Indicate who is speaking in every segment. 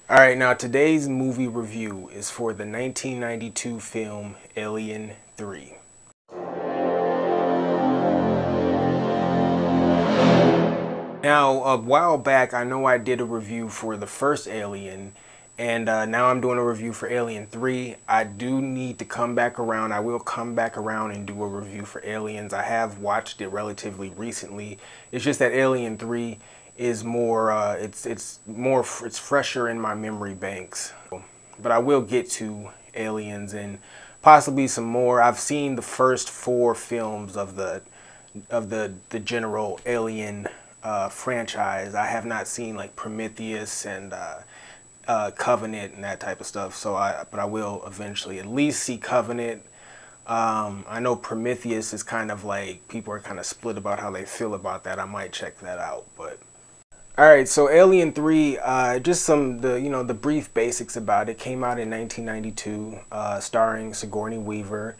Speaker 1: Alright, now today's movie review is for the 1992 film Alien 3. Now, a while back, I know I did a review for the first Alien, and now I'm doing a review for Alien 3. I do need to come back around. I will come back around and do a review for Aliens. I have watched it relatively recently. It's just that Alien 3 is more, it's fresher in my memory banks. But I will get to Aliens and possibly some more. I've seen the first 4 films of the general Alien franchise. I have not seen like Prometheus and Covenant and that type of stuff. But I will eventually at least see Covenant. I know Prometheus is kind of like, people are kind of split about how they feel about that. I might check that out. But all right, so Alien 3, just the brief basics about it. Came out in 1992, starring Sigourney Weaver,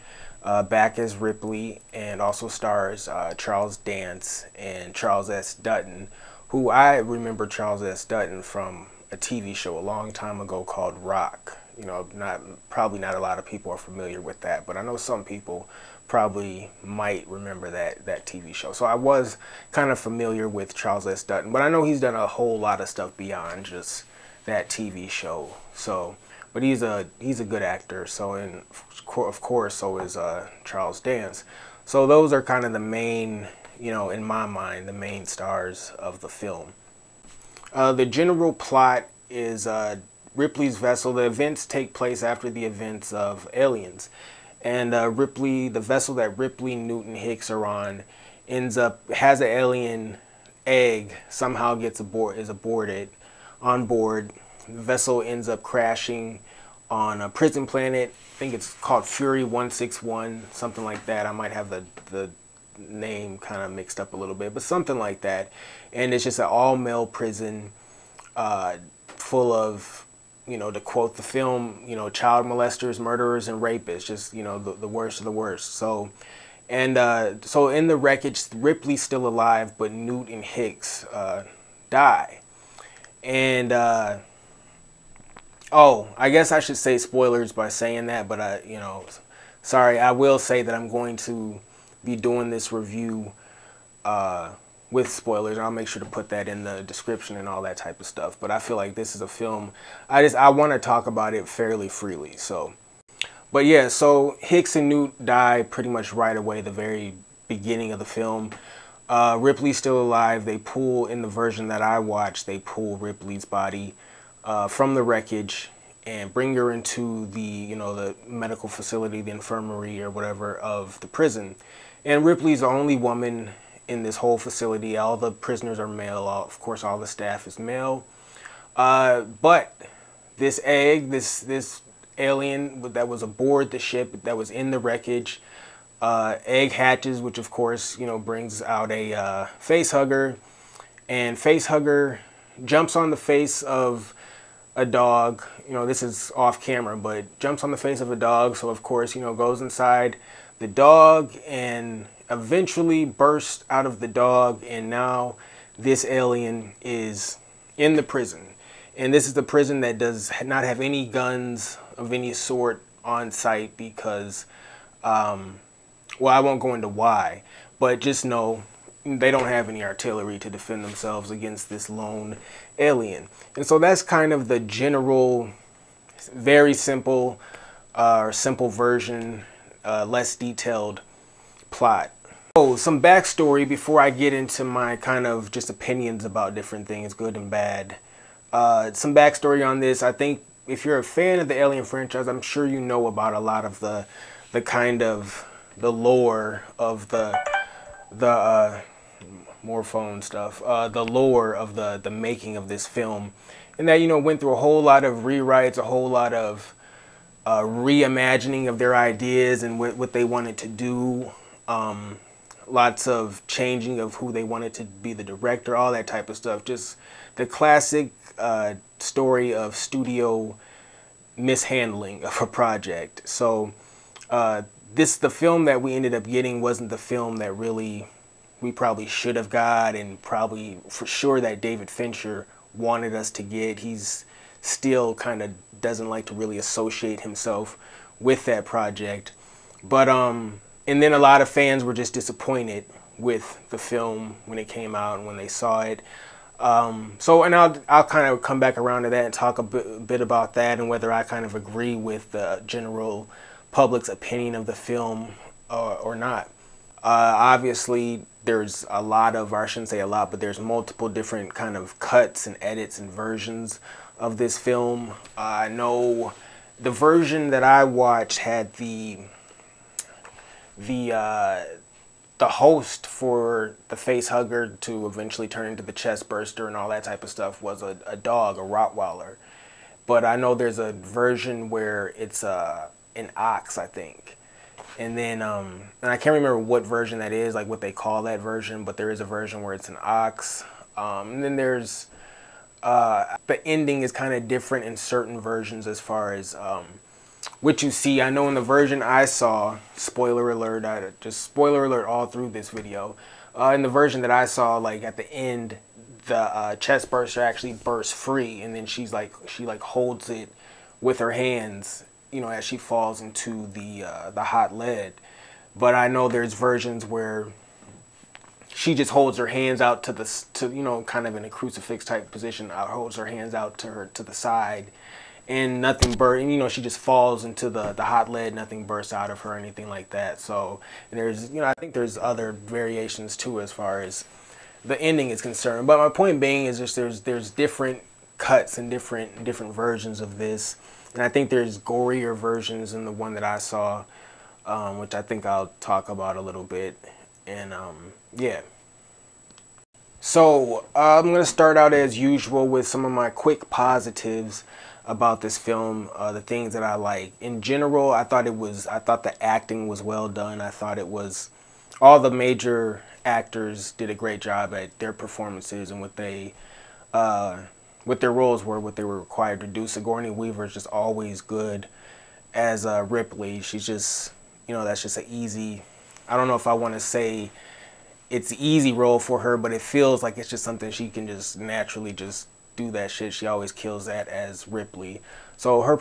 Speaker 1: back as Ripley, and also stars Charles Dance and Charles S. Dutton, who I remember Charles S. Dutton from a TV show a long time ago called Rock. You know, probably not a lot of people are familiar with that, but I know some people probably might remember that TV show. So I was kind of familiar with Charles S. Dutton, but I know he's done a whole lot of stuff beyond just that TV show. So, but he's a good actor. So, and of course, so is Charles Dance. So those are kind of the main, in my mind, the main stars of the film. The general plot is Ripley's vessel. The events take place after the events of Aliens. And Ripley, the vessel that Ripley, Newton, Hicks are on, has an alien egg, somehow is aborted on board. The vessel ends up crashing on a prison planet. I think it's called Fury 161, something like that. I might have the name kind of mixed up a little bit, but something like that. And it's just an all-male prison full of, to quote the film, child molesters, murderers, and rapists, just, the worst of the worst. So, so in the wreckage, Ripley's still alive, but Newt and Hicks die. And, oh, I guess I should say spoilers by saying that, but, sorry, I will say that I'm going to be doing this review with spoilers. I'll make sure to put that in the description and all that type of stuff. But I feel like this is a film, I want to talk about it fairly freely. So, but yeah, so Hicks and Newt die pretty much right away, the very beginning of the film. Ripley's still alive. They pull, in the version that I watched, they pull Ripley's body from the wreckage and bring her into the, the medical facility, the infirmary or whatever of the prison. And Ripley's the only woman in this whole facility. All the prisoners are male. Of course, all the staff is male. But this egg, this alien that was aboard the ship, that was in the wreckage, egg hatches, which of course, brings out a face hugger. And face hugger jumps on the face of a dog. This is off camera, but jumps on the face of a dog. So of course, goes inside the dog and eventually bursts out of the dog, and now this alien is in the prison. And this is the prison that does not have any guns of any sort on site because, well, I won't go into why, but just know they don't have any artillery to defend themselves against this lone alien. And so that's kind of the general, very simple, simple version, less detailed plot. Oh, some backstory before I get into my kind of just opinions about different things, good and bad. Some backstory on this. I think if you're a fan of the Alien franchise, I'm sure you know about a lot of the kind of the lore of the morphone stuff, the lore of the making of this film, and that went through a whole lot of rewrites, a whole lot of reimagining of their ideas and what they wanted to do. Lots of changing of who they wanted to be the director, all that type of stuff. Just the classic story of studio mishandling of a project. So the film that we ended up getting wasn't the film that really we probably should have got, and probably for sure that David Fincher wanted us to get. He's still kind of doesn't like to really associate himself with that project. But and then a lot of fans were just disappointed with the film when it came out and when they saw it. So, and I'll kind of come back around to that and talk a bit about that and whether I kind of agree with the general public's opinion of the film or not. Obviously, there's a lot of, or I shouldn't say a lot, but there's multiple different kind of cuts and edits and versions of this film. I know the version that I watched had the host for the face hugger to eventually turn into the chest burster and all that type of stuff was a dog, a Rottweiler. But I know there's a version where it's an ox, I think. And then, and I can't remember what version that is, like what they call that version, but there is a version where it's an ox. And then there's, the ending is kind of different in certain versions as far as what you see. I know in the version I saw, spoiler alert, just spoiler alert all through this video. In the version that I saw, like at the end, the chest burster actually bursts free, and then she holds it with her hands, you know, as she falls into the hot lead. But I know there's versions where she just holds her hands out to you know, kind of in a crucifix type position, holds her hands out to the side, and nothing you know, she just falls into the hot lead, nothing bursts out of her or anything like that. So there's, you know, I think there's other variations too as far as the ending is concerned. But my point being is just there's different cuts and different versions of this. And I think there's gorier versions than the one that I saw, which I think I'll talk about a little bit. And yeah. So I'm going to start out as usual with some of my quick positives about this film, the things that I like. In general, I thought the acting was well done. I thought it was, all the major actors did a great job at their performances and what their roles were, what they were required to do. Sigourney Weaver is just always good as Ripley. She's just, you know, that's just an easy, I don't know if I want to say it's an easy role for her, but it feels like it's just something she can just naturally just do that shit. She always kills that as Ripley. So her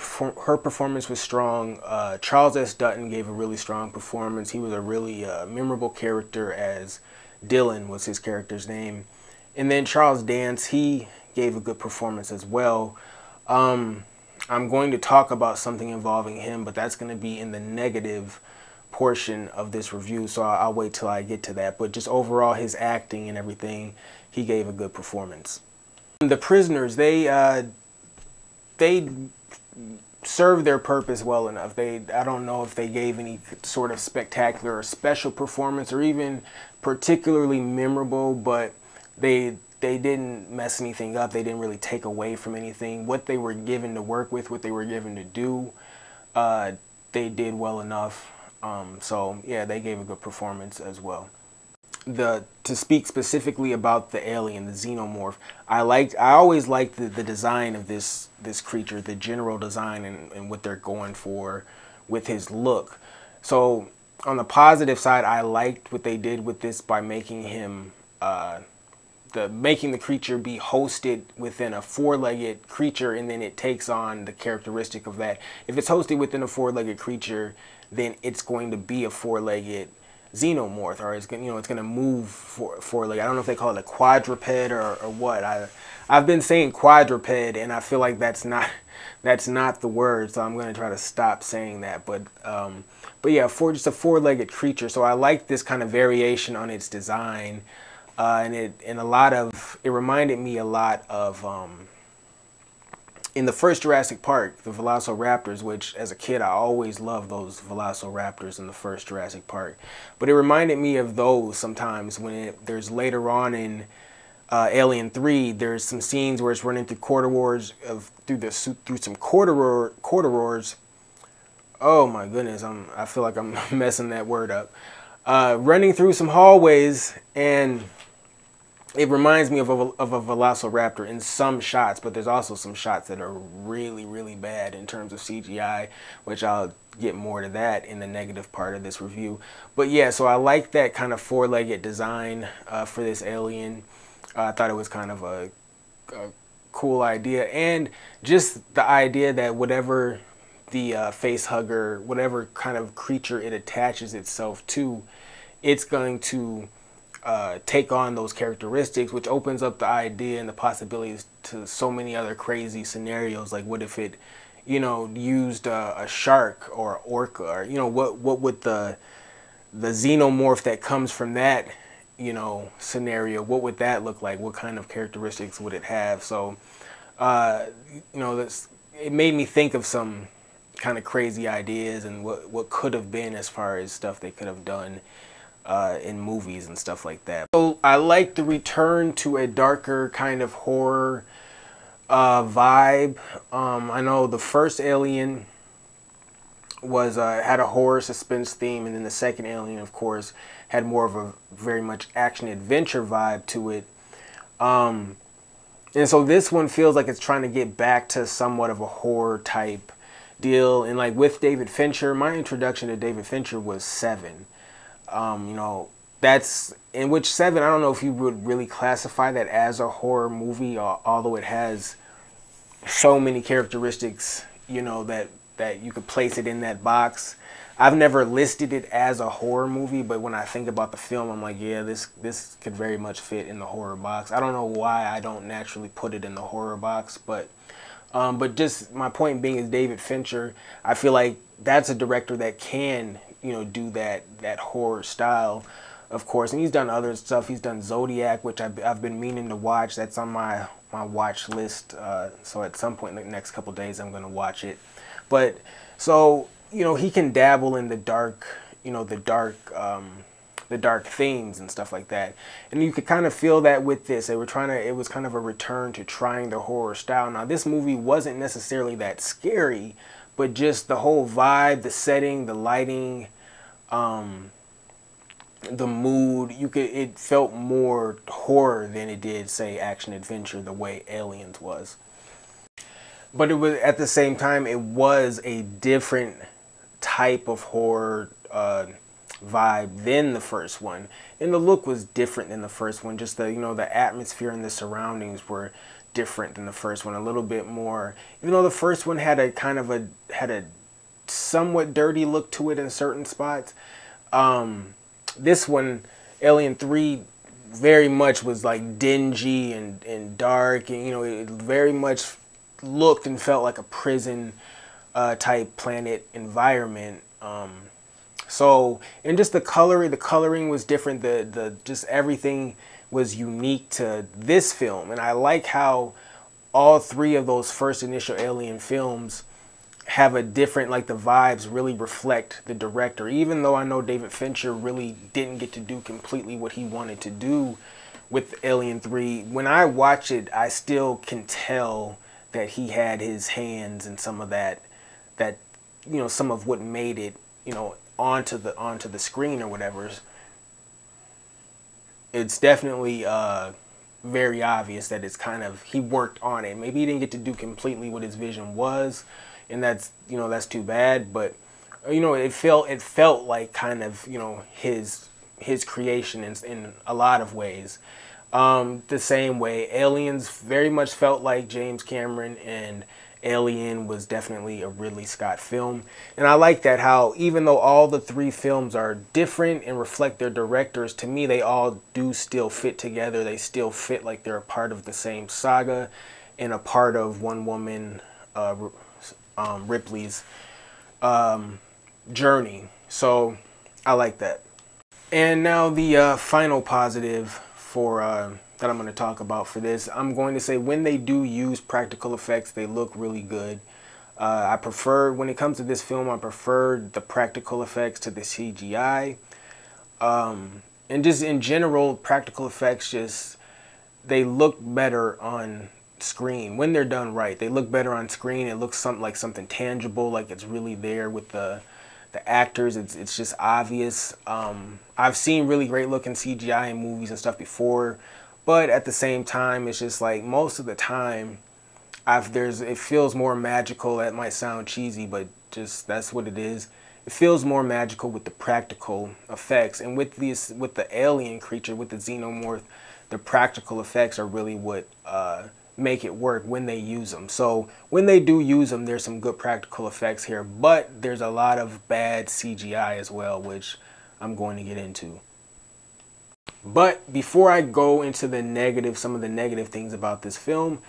Speaker 1: performance was strong. Charles S. Dutton gave a really strong performance. He was a really memorable character as Dylan was his character's name. And then Charles Dance, he gave a good performance as well. I'm going to talk about something involving him, but that's going to be in the negative portion of this review, so I'll wait till I get to that. But just overall, his acting and everything, he gave a good performance. The prisoners, they served their purpose well enough. I don't know if they gave any sort of spectacular or special performance or even particularly memorable, but they didn't mess anything up. They didn't really take away from anything. What they were given to work with, what they were given to do, they did well enough. So yeah, they gave a good performance as well. To speak specifically about the alien, the xenomorph, I always liked the design of this creature, the general design and what they're going for with his look. So on the positive side, I liked what they did with this by making him making the creature be hosted within a four-legged creature, and then it takes on the characteristic of that. If it's hosted within a four-legged creature, then it's going to be a four-legged xenomorph, or it's going to move four-legged. I don't know if they call it a quadruped or what. I've been saying quadruped, and I feel like that's not the word, so I'm going to try to stop saying that. But yeah, just a four-legged creature. So I like this kind of variation on its design. And it reminded me a lot of in the first Jurassic Park, the Velociraptors, which as a kid I always loved those Velociraptors in the first Jurassic Park. But it reminded me of those sometimes when there's later on in Alien 3, there's some scenes where it's running through corridors through some corridors. Oh my goodness, I feel like I'm messing that word up. Running through some hallways, and it reminds me of a Velociraptor in some shots, but there's also some shots that are really, really bad in terms of CGI, which I'll get more to that in the negative part of this review. But yeah, so I like that kind of four-legged design for this alien. I thought it was kind of a cool idea. And just the idea that whatever the face hugger, whatever kind of creature it attaches itself to, it's going to take on those characteristics, which opens up the idea and the possibilities to so many other crazy scenarios. Like, what if it, you know, used a shark or an orca, or, you know, what would the xenomorph that comes from that, you know, scenario, what would that look like? What kind of characteristics would it have? So, you know, it made me think of some kind of crazy ideas and what could have been as far as stuff they could have done in movies and stuff like that. So I like the return to a darker kind of horror vibe. I know the first Alien was had a horror suspense theme, and then the second Alien, of course, had more of a very much action adventure vibe to it. And so this one feels like it's trying to get back to somewhat of a horror type deal. And like with David Fincher, my introduction to David Fincher was Seven. You know, that's in which Seven, I don't know if you would really classify that as a horror movie, although it has so many characteristics, you know, that you could place it in that box. I've never listed it as a horror movie, but when I think about the film, I'm like, yeah, this could very much fit in the horror box. I don't know why I don't naturally put it in the horror box, but just my point being is David Fincher, I feel like that's a director that can, you know, do that horror style, of course. And he's done other stuff. He's done Zodiac, which I've been meaning to watch. That's on my watch list. So at some point in the next couple days, I'm going to watch it. But so, you know, he can dabble in the dark, you know, the dark themes and stuff like that. And you could kind of feel that with this. It was kind of a return to trying the horror style. Now, this movie wasn't necessarily that scary, but just the whole vibe, the setting, the lighting, the mood, it felt more horror than it did, say, action adventure, the way Aliens was. But it was, at the same time, it was a different type of horror vibe than the first one, and the look was different than the first one. Just the, you know, the atmosphere and the surroundings were different than the first one, a little bit more. Even though the first one had a kind of a somewhat dirty look to it in certain spots, this one, Alien 3, very much was like dingy and dark, and, you know, it very much looked and felt like a prison type planet environment. So, and just the coloring was different. The just everything was unique to this film, and I like how all three of those first initial Alien films have a different, like, the vibes really reflect the director. Even though I know David Fincher really didn't get to do completely what he wanted to do with Alien 3, when I watch it, I still can tell that he had his hands in some of that, you know, some of what made it, you know, onto the screen or whatever. It's definitely very obvious that it's kind of, he worked on it. Maybe he didn't get to do completely what his vision was, and that's, you know, that's too bad. But, you know, it felt like kind of, you know, his creation in a lot of ways. The same way Aliens very much felt like James Cameron, and Alien was definitely a Ridley Scott film. And I like that, how even though all the three films are different and reflect their directors, to me they all do still fit together. They still fit like they're a part of the same saga and a part of one woman, Ripley's journey. So I like that. And now the final positive for that I'm going to talk about for this, I'm going to say when they do use practical effects, they look really good. I prefer, when it comes to this film, I prefer the practical effects to the CGI. And just in general, practical effects just, they look better on screen when they're done right. They look better on screen. It looks like something tangible, like it's really there with the actors. It's just obvious. I've seen really great looking CGI in movies and stuff before, but at the same time, it's just like most of the time, it feels more magical. That might sound cheesy, but just that's what it is. It feels more magical with the practical effects, and with the alien creature, with the xenomorph, the practical effects are really what make it work when they use them. So when they do use them, there's some good practical effects here, but there's a lot of bad CGI as well, which I'm going to get into. But before I go into the negative, some of the negative things about this film,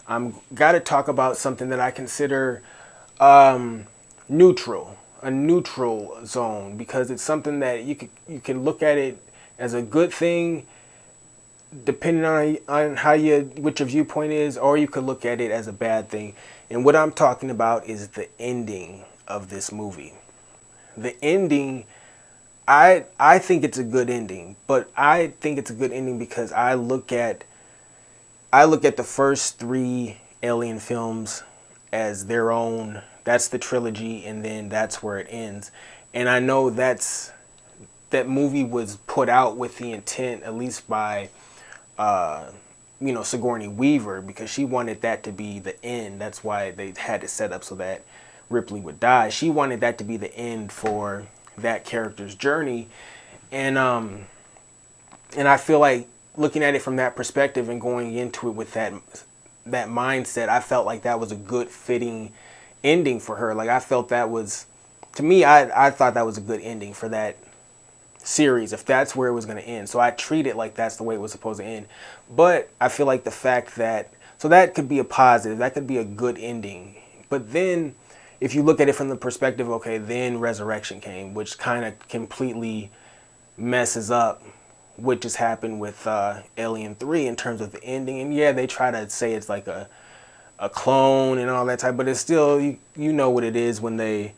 Speaker 1: I'm got to talk about something that I consider neutral, a neutral zone, because it's something that you can look at it as a good thing, depending on how what your viewpoint is, or you could look at it as a bad thing. And what I'm talking about is the ending of this movie. The ending, I think it's a good ending, but I think it's a good ending because I look at the first 3 Alien films as their own. That's the trilogy, and then that's where it ends. And I know that movie was put out with the intent, at least by Sigourney Weaver, because she wanted that to be the end. That's why they had it set up so that Ripley would die. She wanted that to be the end for that character's journey, and I feel like, looking at it from that perspective and going into it with that mindset, I felt like that was a good fitting ending for her. Like, I felt that was, to me, I thought that was a good ending for that series, if that's where it was going to end. So I treat it like that's the way it was supposed to end. But I feel like the fact that, so that could be a positive, that could be a good ending. But then if you look at it from the perspective, okay, then Resurrection came, which kind of completely messes up what just happened with Alien 3 in terms of the ending. And yeah, they try to say it's like a clone and all that type, but it's still, you know what it is when they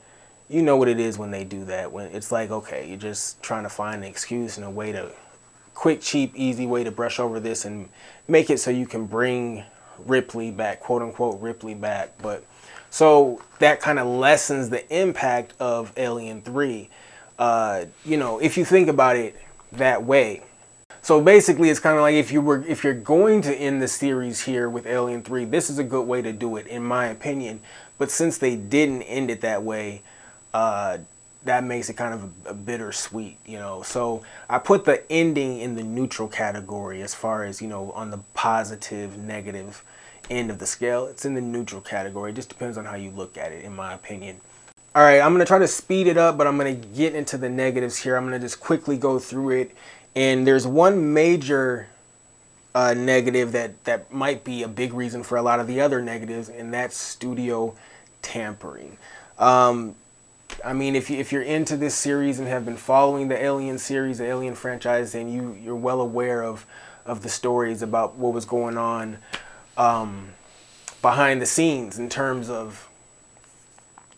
Speaker 1: do that. When it's like, okay, you're just trying to find an excuse and a way to, quick, cheap, easy way to brush over this and make it so you can bring Ripley back, quote unquote Ripley back. But so that kind of lessens the impact of Alien 3, if you think about it that way. So basically, it's kind of like, if you're going to end the series here with Alien 3, this is a good way to do it, in my opinion. But since they didn't end it that way, that makes it kind of a bittersweet, So I put the ending in the neutral category as far as, on the positive, negative end of the scale. It's in the neutral category. It just depends on how you look at it, in my opinion. All right, I'm going to try to speed it up, but I'm going to get into the negatives here. I'm going to just quickly go through it. And there's one major negative that might be a big reason for a lot of the other negatives, and that's studio tampering. I mean, if you're into this series and have been following the Alien series, the Alien franchise, then you're well aware of the stories about what was going on behind the scenes in terms of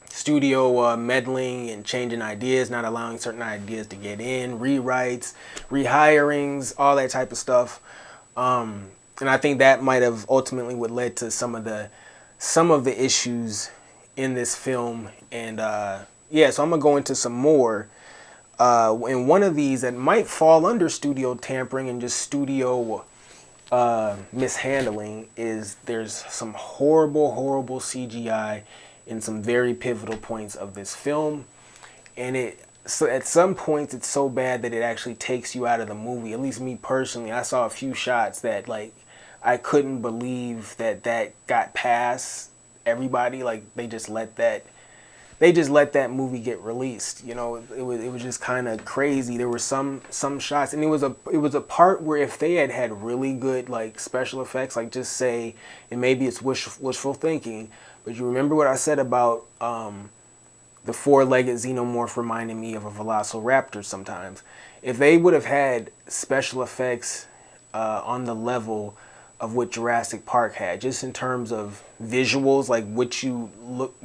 Speaker 1: studio meddling and changing ideas, not allowing certain ideas to get in, rewrites, rehirings, all that type of stuff. And I think that might have ultimately what led to some of the issues in this film. And yeah, so I'm gonna go into some more. And one of these that might fall under studio tampering and just studio mishandling is there's some horrible CGI in some very pivotal points of this film, and so at some points it's so bad that it actually takes you out of the movie. At least me personally, I saw a few shots that, like, I couldn't believe that got past everybody. Like, they just let that movie get released. It was just kind of crazy. There were some shots, and it was a part where if they had really good, like, special effects, like, just say, and maybe it's wishful thinking, but you remember what I said about the 4-legged xenomorph reminding me of a velociraptor sometimes. If they would have had special effects on the level of what Jurassic Park had, just in terms of visuals, like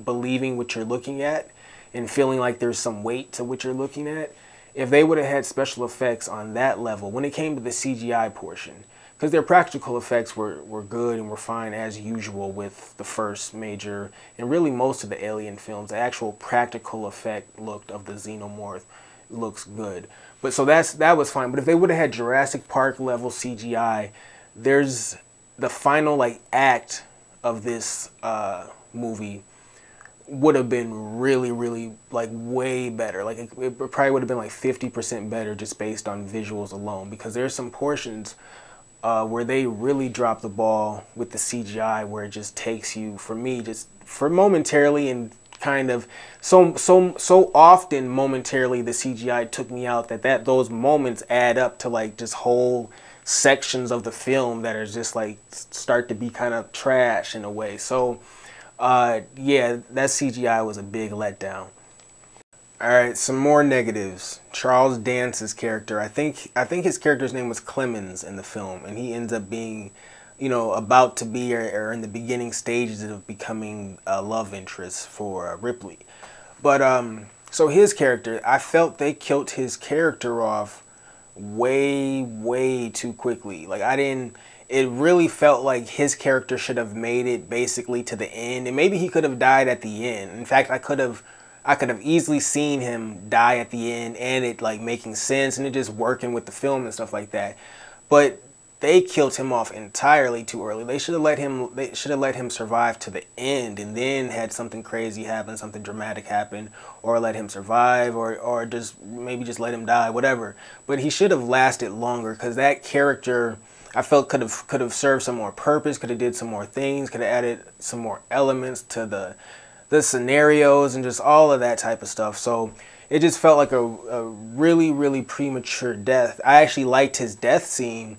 Speaker 1: believing what you're looking at and feeling like there's some weight to what you're looking at, if they would have had special effects on that level when it came to the CGI portion, because their practical effects were good and were fine as usual with the first major and really most of the Alien films. The actual practical effect of the xenomorph looks good, but so that was fine. But if they would have had Jurassic Park level CGI, there's the final, like, act of this movie would have been really, like, way better. Like, it probably would have been like 50% better just based on visuals alone, because there's some portions where they really drop the ball with the CGI, where it just takes you, for me, just for momentarily, and kind of so often momentarily the CGI took me out that those moments add up to like just whole sections of the film that are just like start to be kind of trash in a way. So yeah, that CGI was a big letdown. All right, some more negatives. Charles Dance's character. I think his character's name was Clemens in the film, and he ends up being, you know, about to be or in the beginning stages of becoming a love interest for Ripley. But so his character, I felt they killed his character off way too quickly. Like I didn't. It really felt like his character should have made it basically to the end, and maybe he could have died at the end. In fact, I could have easily seen him die at the end and it like making sense and it just working with the film and stuff like that. But they killed him off entirely too early. They should have let him survive to the end and then had something crazy happen, something dramatic happen, or let him survive, or just maybe just let him die, whatever. But he should have lasted longer, because that character, I felt, could have served some more purpose, could have did some more things, could have added some more elements to the scenarios and just all of that type of stuff. So it just felt like a really premature death. I actually liked his death scene,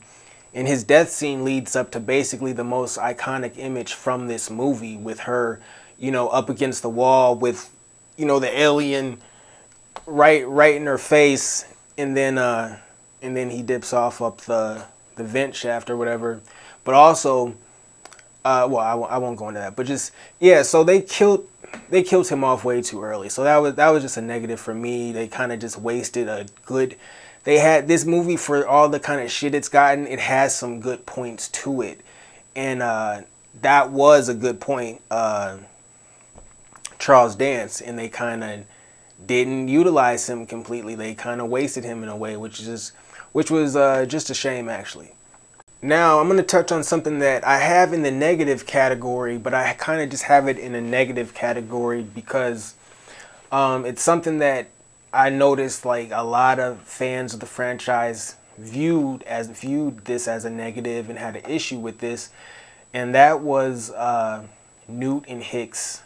Speaker 1: and his death scene leads up to basically the most iconic image from this movie, with her, you know, up against the wall with, you know, the alien right in her face, and then he dips off up the vent shaft or whatever. But also, well, I won't go into that, but just, yeah, so they killed him off way too early. So that was just a negative for me. They kind of just wasted a good. They had this movie, for all the kind of shit it's gotten, it has some good points to it, and that was a good point. Charles Dance, and they kind of didn't utilize him completely. They kind of wasted him in a way, which was just a shame, actually. Now, I'm going to touch on something that I have in the negative category, but I kind of just have it in a negative category because it's something that I noticed like a lot of fans of the franchise viewed this as a negative and had an issue with this, and that was Newt and Hicks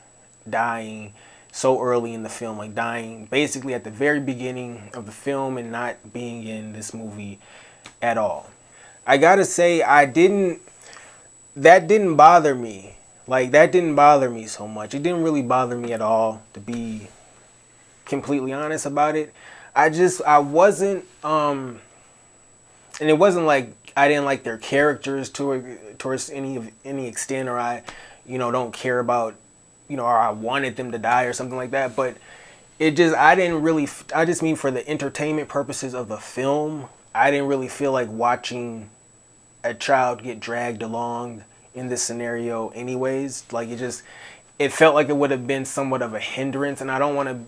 Speaker 1: dying so early in the film, like dying basically at the very beginning of the film and not being in this movie at all. I gotta say, that didn't bother me. Like, that didn't bother me so much. It didn't really bother me at all, to be completely honest about it. I wasn't, and it wasn't like I didn't like their characters towards any extent, or I, you know, don't care about, you know, or I wanted them to die or something like that. But I just mean for the entertainment purposes of the film, I didn't really feel like watching a child get dragged along in this scenario anyways. Like, it felt like it would have been somewhat of a hindrance, and I don't want to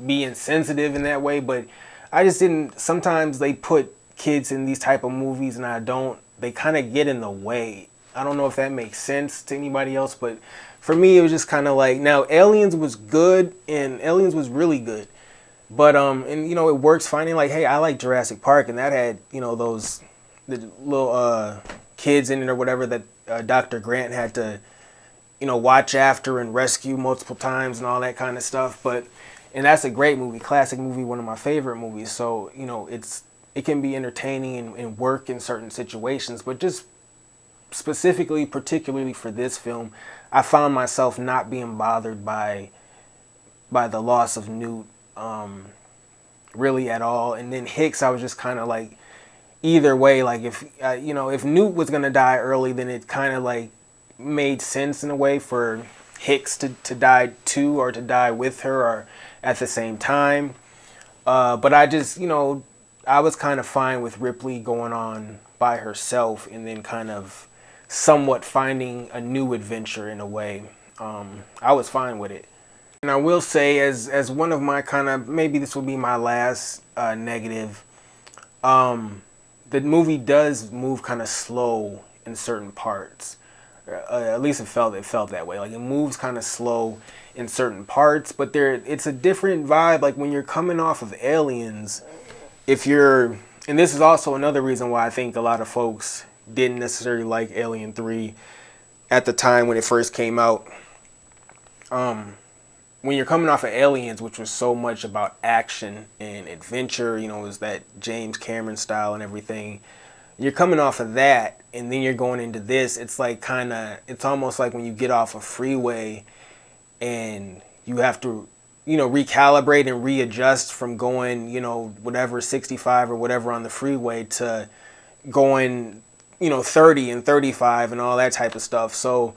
Speaker 1: be insensitive in that way, but I just didn't. Sometimes they put kids in these type of movies and they kind of get in the way. I don't know if that makes sense to anybody else, but for me it was just kind of like, now Aliens was good, and Aliens was really good, but and you know, it works finding like, hey, I like Jurassic Park, and that had, you know, the little kids in it or whatever that Dr. Grant had to, you know, watch after and rescue multiple times and all that kind of stuff. And that's a great movie, classic movie, one of my favorite movies. So, you know, it can be entertaining and work in certain situations, but just specifically, particularly for this film, I found myself not being bothered by the loss of Newt really at all. And then Hicks, I was just kind of like, either way, like if you know, if Newt was gonna die early, then it kind of like made sense in a way for Hicks to die too, or to die with her or at the same time. But I just, you know, I was kind of fine with Ripley going on by herself and then kind of somewhat finding a new adventure in a way. I was fine with it. And I will say, as one of my kind of, maybe this will be my last negative, the movie does move kind of slow in certain parts. At least it felt that way. Like, it moves kind of slow in certain parts, but it's a different vibe. Like, when you're coming off of Aliens, if you're And this is also another reason why I think a lot of folks didn't necessarily like Alien 3 at the time when it first came out. When you're coming off of Aliens, which was so much about action and adventure, you know, it was that James Cameron style and everything. You're coming off of that, and then you're going into this. It's like it's almost like when you get off a freeway and you have to, you know, recalibrate and readjust from going, you know, whatever 65 or whatever on the freeway to going, you know, 30 and 35 and all that type of stuff. So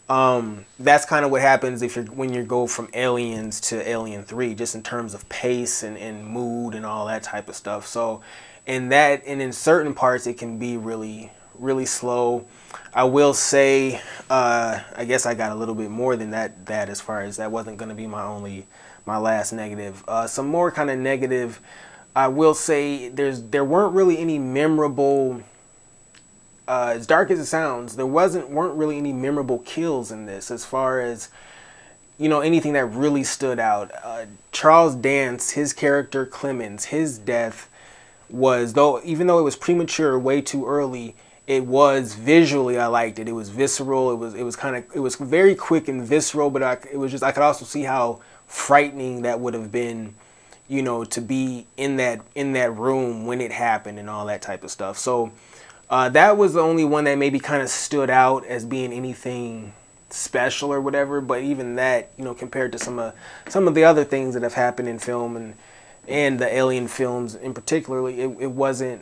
Speaker 1: that's kind of what happens when you go from Aliens to Alien 3, just in terms of pace and mood and all that type of stuff. So and in certain parts it can be really, really slow. I will say, I guess I got a little bit more than that as far as that wasn't going to be my last negative. Some more kind of negative, I will say there weren't really any memorable, as dark as it sounds, there weren't really any memorable kills in this as far as, you know, anything that really stood out. Charles Dance, his character Clemens, his death was, even though it was premature, way too early, it was visually, I liked it. It was visceral. It was very quick and visceral, but I could also see how frightening that would have been, you know, to be in that room when it happened and all that type of stuff. So that was the only one that maybe kind of stood out as being anything special or whatever. But even that, you know, compared to some of the other things that have happened in film and the Alien films in particularly, it wasn't,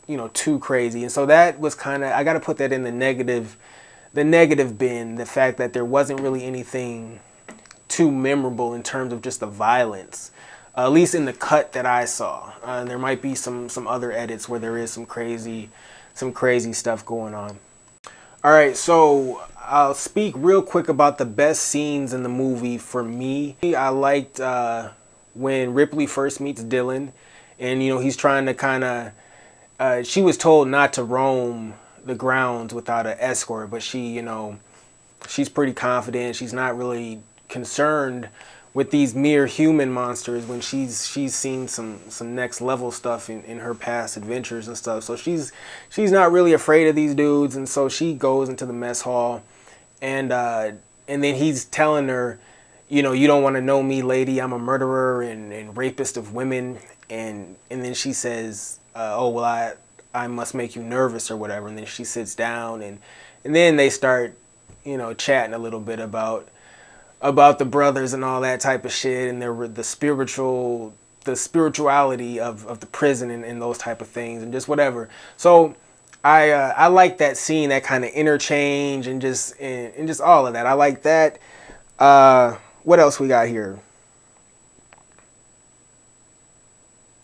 Speaker 1: you know, too crazy. And so that was kind of, I got to put that in the negative bin, the fact that there wasn't really anything too memorable in terms of just the violence, at least in the cut that I saw. There might be some other edits where there is some crazy stuff going on. All right, so I'll speak real quick about the best scenes in the movie for me. I liked when Ripley first meets Dylan, and, you know, he's trying to kind of, she was told not to roam the grounds without an escort, but she, you know, she's pretty confident. She's not really concerned with these mere human monsters when she's seen some next level stuff in her past adventures and stuff. So she's not really afraid of these dudes, and so she goes into the mess hall, and then he's telling her, you know, you don't want to know me, lady. I'm a murderer and rapist of women. And then she says, oh, well, I must make you nervous or whatever. And then she sits down, and then they start, you know, chatting a little bit about the brothers and all that type of shit, and the spirituality of the prison and those type of things and just whatever. So I like that scene, that kind of interchange and just all of that. I like that. What else we got here?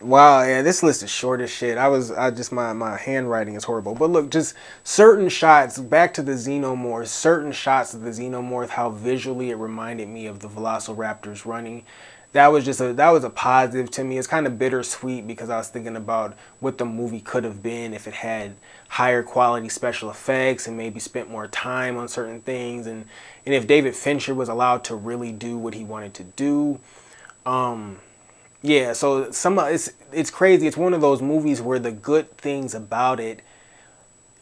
Speaker 1: Wow, yeah, this list is short as shit. My handwriting is horrible. But look, just certain shots, back to the xenomorph, certain shots of the xenomorph, how visually it reminded me of the velociraptors running. That was a positive to me. It's kind of bittersweet because I was thinking about what the movie could have been if it had higher quality special effects and maybe spent more time on certain things, and if David Fincher was allowed to really do what he wanted to do. Yeah, so it's crazy. It's one of those movies where the good things about it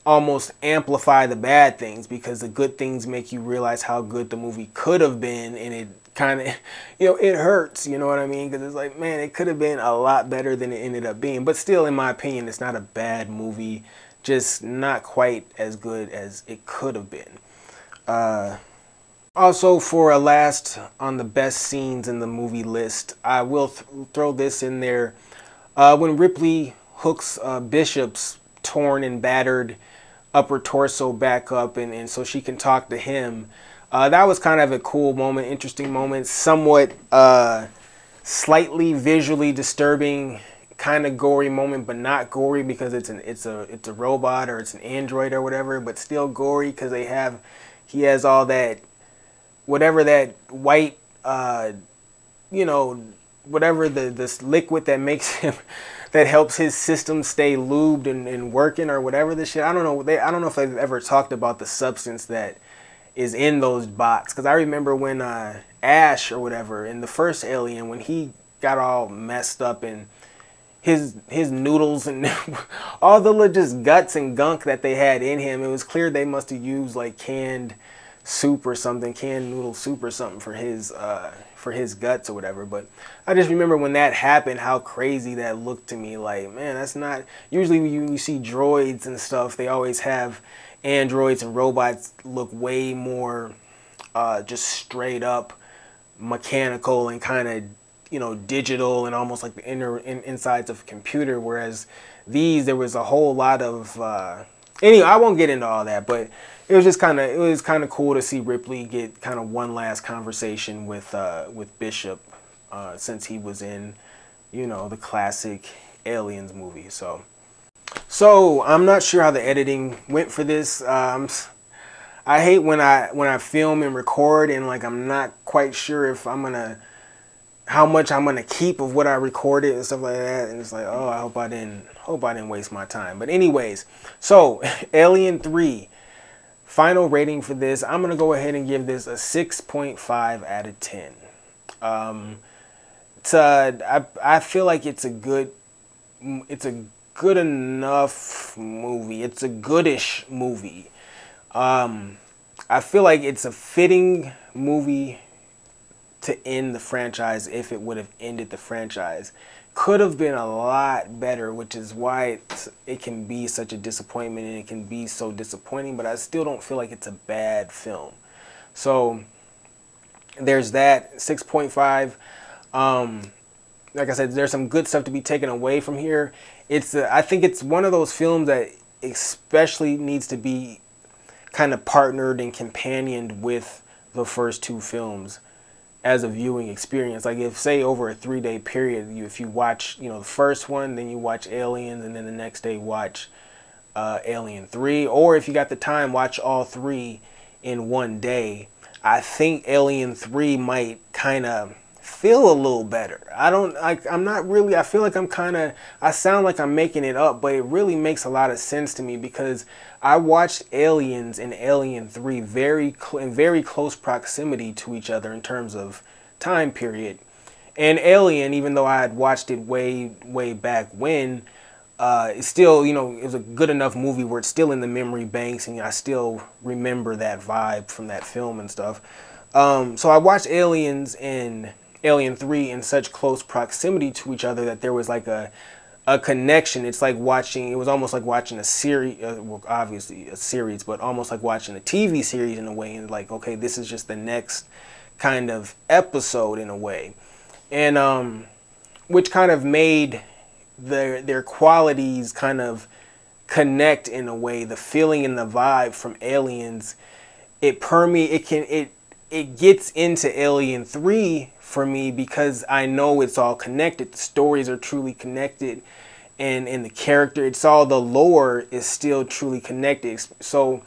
Speaker 1: almost amplify the bad things, because the good things make you realize how good the movie could have been, and it kind of, you know, it hurts, you know what I mean? Because it's like, man, it could have been a lot better than it ended up being. But still, in my opinion, it's not a bad movie, just not quite as good as it could have been. Also, for a last on the best scenes in the movie list, I will throw this in there. When Ripley hooks Bishop's torn and battered upper torso back up, and so she can talk to him, that was kind of a cool moment, interesting moment, somewhat slightly visually disturbing, kind of gory moment, but not gory because it's a robot or it's an android or whatever, but still gory because he has all that, whatever that white, you know, whatever this liquid that makes him, that helps his system stay lubed and working or whatever this shit. I don't know. I don't know if they've ever talked about the substance that is in those bots. Because I remember when Ash or whatever in the first Alien, when he got all messed up and, his noodles and all the just guts and gunk that they had in him. It was clear they must have used like canned soup or something, canned noodle soup or something for his guts or whatever. But I just remember when that happened, how crazy that looked to me. Like, man, that's not usually when you see droids and stuff. They always have androids and robots look way more just straight up mechanical and kind of, you know, digital and almost like the insides of a computer, whereas these, there was a whole lot of anyway, I won't get into all that, but it was just kind of cool to see Ripley get kind of one last conversation with Bishop, since he was in, you know, the classic Aliens movie. So I'm not sure how the editing went for this. I hate when I film and record and like I'm not quite sure if how much I'm gonna keep of what I recorded and stuff like that, and it's like, oh, I hope I didn't waste my time. But anyways, so Alien 3, final rating for this, I'm gonna go ahead and give this a 6.5 out of 10. I feel like it's a good enough movie. It's a goodish movie. I feel like it's a fitting movie to end the franchise if it would have ended the franchise. Could have been a lot better, which is why it can be such a disappointment and it can be so disappointing, but I still don't feel like it's a bad film. So there's that. 6.5. Like I said, there's some good stuff to be taken away from here. I think it's one of those films that especially needs to be kind of partnered and companioned with the first two films as a viewing experience. Like if, say, over a 3-day period, if you watch, you know, the first one, then you watch Aliens, and then the next day watch Alien 3, or if you got the time, watch all three in one day. I think Alien 3 might kind of feel a little better. I feel like I sound like I'm making it up, but it really makes a lot of sense to me because I watched Aliens and Alien 3 in very close proximity to each other in terms of time period. And Alien, even though I had watched it way back when, it's still, you know, it was a good enough movie where it's still in the memory banks and I still remember that vibe from that film and stuff. So I watched Aliens and Alien 3 in such close proximity to each other that there was like a connection. It was almost like watching a series, well, obviously a series, but almost like watching a TV series in a way, and like, okay, this is just the next kind of episode in a way. And which kind of made their qualities kind of connect in a way. The feeling and the vibe from Aliens, it gets into Alien 3 for me because I know it's all connected. The stories are truly connected, and the character, it's all, the lore is still truly connected. So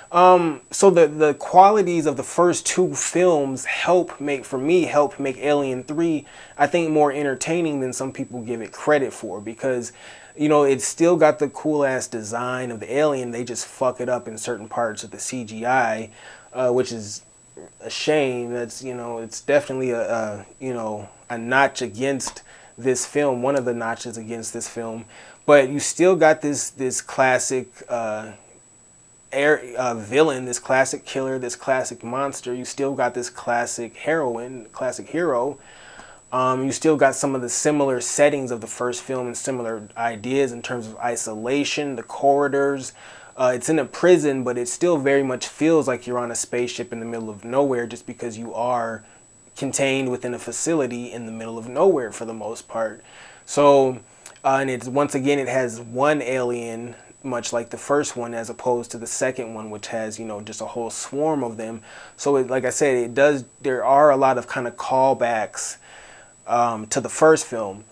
Speaker 1: the qualities of the first two films help make Alien 3, I think, more entertaining than some people give it credit for, because, you know, it's still got the cool ass design of the alien. They just fuck it up in certain parts of the CGI, which is a shame. That's, you know, it's definitely a notch against this film, one of the notches against this film. But you still got this classic villain, this classic killer, this classic monster. You still got this classic heroine, classic hero. You still got some of the similar settings of the first film and similar ideas in terms of isolation, the corridors. It's in a prison, but it still very much feels like you're on a spaceship in the middle of nowhere, just because you are contained within a facility in the middle of nowhere for the most part. So, and it's, once again, it has one alien, much like the first one, as opposed to the second one, which has, you know, just a whole swarm of them. So like I said, there are a lot of kind of callbacks to the first film.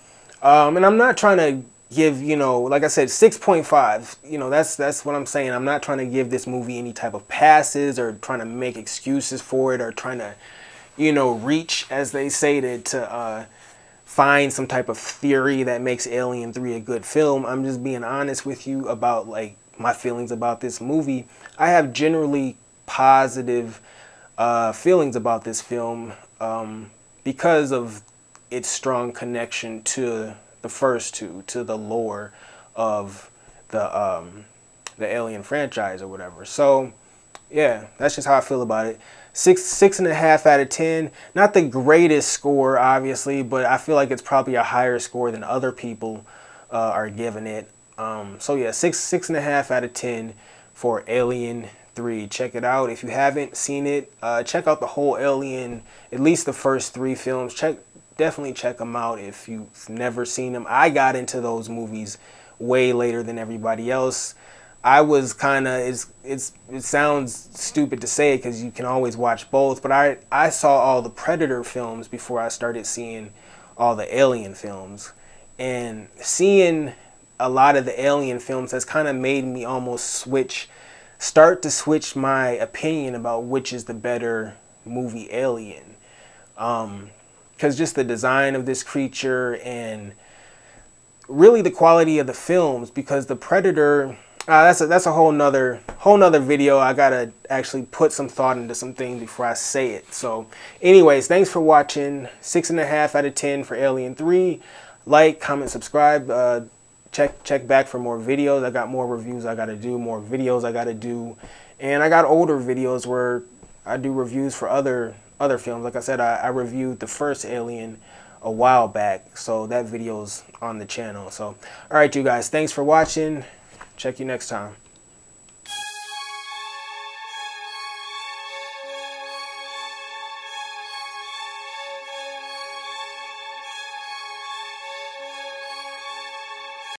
Speaker 1: And I'm not trying to give, you know, like I said, 6.5, you know, that's what I'm saying. I'm not trying to give this movie any type of passes or trying to make excuses for it or trying to, you know, reach, as they say, to find some type of theory that makes Alien 3 a good film. I'm just being honest with you about, like, my feelings about this movie. I have generally positive feelings about this film because of its strong connection to the first two to the lore of the Alien franchise or whatever. So yeah, that's just how I feel about it. 6.5 out of 10. Not the greatest score, obviously, but I feel like it's probably a higher score than other people are giving it. So yeah, 6.5 out of 10 for Alien 3. Check it out if you haven't seen it. Check out the whole Alien, at least the first 3 films. Definitely check them out if you've never seen them. I got into those movies way later than everybody else. I was kind of, it sounds stupid to say because you can always watch both, but I saw all the Predator films before I started seeing all the Alien films. And seeing a lot of the Alien films has kind of made me almost start to switch my opinion about which is the better movie, Alien. Because just the design of this creature and really the quality of the films, because the Predator, that's a whole nother video. I gotta actually put some thought into some things before I say it. So anyways, thanks for watching. 6.5 out of 10 for Alien 3. Like, comment, subscribe. Check back for more videos. I got more reviews I gotta do, more videos I gotta do, and I got older videos where I do reviews for other films. Like I said, I reviewed the first Alien a while back, so that video's on the channel. So all right, you guys, thanks for watching. Check you next time.